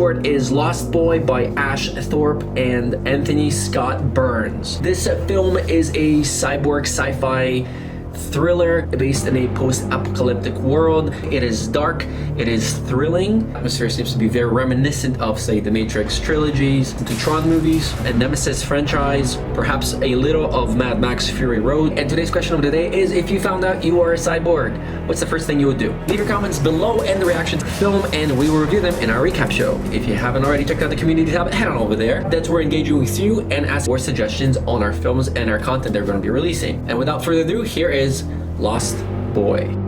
short is Lost Boy by Ash Thorp and Anthony Scott Burns. This film is a cyborg sci-fi thriller based in a post-apocalyptic world. It is dark, it is thrilling. The atmosphere seems to be very reminiscent of, say, the Matrix trilogies, the Tron movies, and Nemesis franchise, perhaps a little of Mad Max Fury Road. And today's question of the day is, if you found out you are a cyborg, what's the first thing you would do? Leave your comments below and the reaction to the film, and we will review them in our recap show. If you haven't already checked out the community tab, head on over there. That's where we're engaging with you and ask for suggestions on our films and our content they're going to be releasing. And without further ado, here is Lost Boy.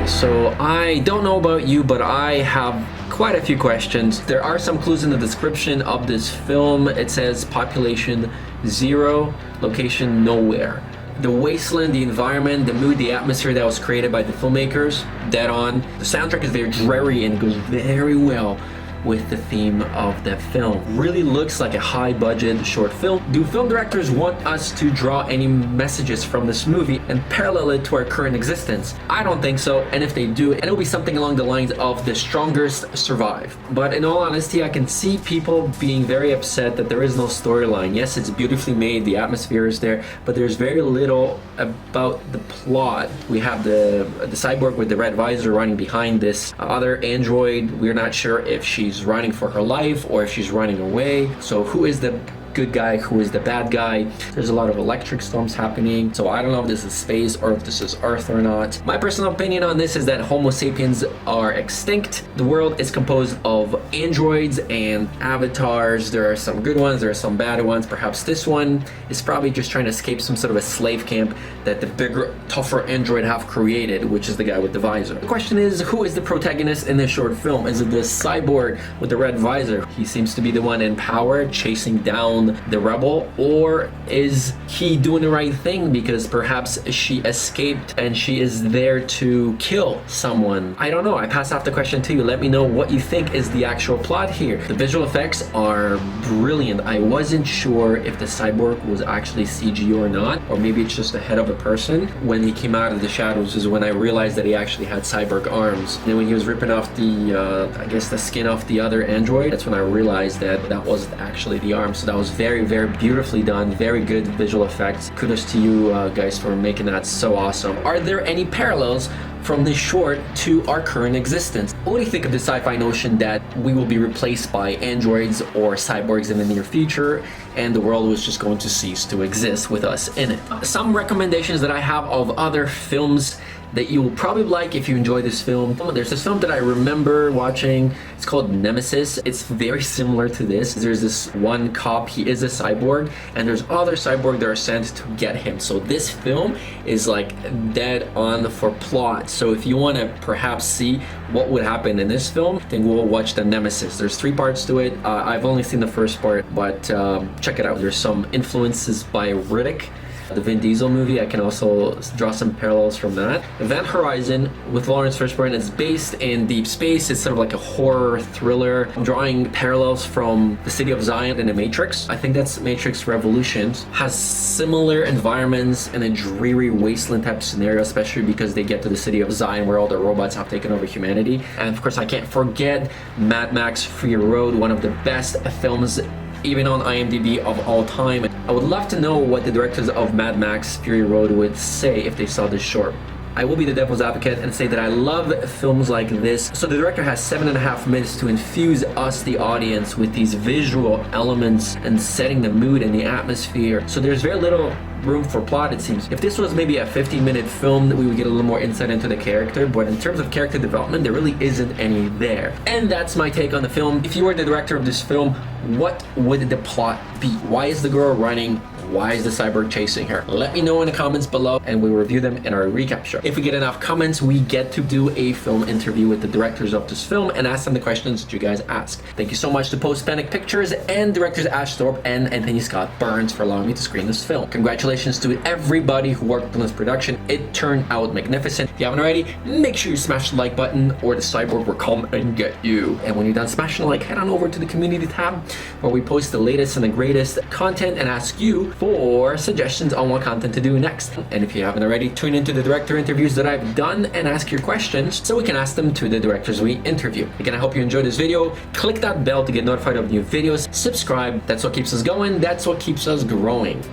guys. So I don't know about you, but I have quite a few questions. There are some clues in the description of this film. It says population 0, location nowhere. The wasteland, the environment, the mood, the atmosphere that was created by the filmmakers, dead on. The soundtrack is very dreary and goes very well with the theme of the film. Really looks like a high budget short film. Do film directors want us to draw any messages from this movie and parallel it to our current existence? I don't think so, and if they do, it'll be something along the lines of the strongest survive. But in all honesty, I can see people being very upset that there is no storyline. Yes, it's beautifully made, the atmosphere is there, but there's very little about the plot. We have the cyborg with the red visor running behind this other android. We're not sure if she's running for her life or if she's running away. So who is the good guy, who is the bad guy? There's a lot of electric storms happening, so I don't know if this is space or if this is Earth or not. My personal opinion on this is that Homo sapiens are extinct. The world is composed of androids and avatars. There are some good ones, there are some bad ones. Perhaps this one is probably just trying to escape some sort of a slave camp that the bigger, tougher android have created, which is the guy with the visor. The question is, who is the protagonist in this short film? Is it the cyborg with the red visor? He seems to be the one in power, chasing down the rebel, or is he doing the right thing because perhaps she escaped and she is there to kill someone? I don't know. I pass off the question to you. Let me know what you think is the actual plot here. The visual effects are brilliant. I wasn't sure if the cyborg was actually CG or not, or maybe it's just the head of a person. When he came out of the shadows is when I realized that he actually had cyborg arms. And when he was ripping off the I guess the skin off the other android, that's when I realized that that wasn't actually the arm. So that was very, very beautifully done. Very good visual effects. Kudos to you guys for making that so awesome. Are there any parallels from this short to our current existence? What do you think of the sci-fi notion that we will be replaced by androids or cyborgs in the near future and the world was just going to cease to exist with us in it? Some recommendations that I have of other films that you will probably like if you enjoy this film. There's this film that I remember watching. It's called Nemesis. It's very similar to this. There's this one cop, he is a cyborg, and there's other cyborg that are sent to get him. So this film is like dead on for plot. So if you want to perhaps see what would happen in this film, then we'll watch the Nemesis. There's 3 parts to it. I've only seen the first part, but check it out. There's some influences by Riddick, the Vin Diesel movie. I can also draw some parallels from that. Event Horizon with Lawrence Fishburne is based in deep space. It's sort of like a horror thriller. I'm drawing parallels from the City of Zion and the Matrix. I think that's Matrix Revolutions. Has similar environments and a dreary wasteland type scenario, especially because they get to the City of Zion where all the robots have taken over humanity. And of course, I can't forget Mad Max Fury Road, one of the best films even on IMDb of all time. I would love to know what the directors of Mad Max Fury Road would say if they saw this short. I will be the devil's advocate and say that I love films like this. So the director has 7.5 minutes to infuse us, the audience, with these visual elements and setting the mood and the atmosphere. So there's very little room for plot, it seems. If this was maybe a 15-minute film, we would get a little more insight into the character, but in terms of character development, there really isn't any there. And that's my take on the film. If you were the director of this film, what would the plot be? Why is the girl running? Why is the cyborg chasing her? Let me know in the comments below and we'll review them in our recap show. If we get enough comments, we get to do a film interview with the directors of this film and ask them the questions that you guys ask. Thank you so much to POSTPANIC Pictures and directors Ash Thorp and Anthony Scott Burns for allowing me to screen this film. Congratulations to everybody who worked on this production. It turned out magnificent. If you haven't already, make sure you smash the like button or the cyborg will come and get you. And when you're done smashing the like, head on over to the community tab where we post the latest and the greatest content and ask you for suggestions on what content to do next. And if you haven't already, tune into the director interviews that I've done and ask your questions so we can ask them to the directors we interview. Again, I hope you enjoyed this video. Click that bell to get notified of new videos. Subscribe. That's what keeps us going. That's what keeps us growing.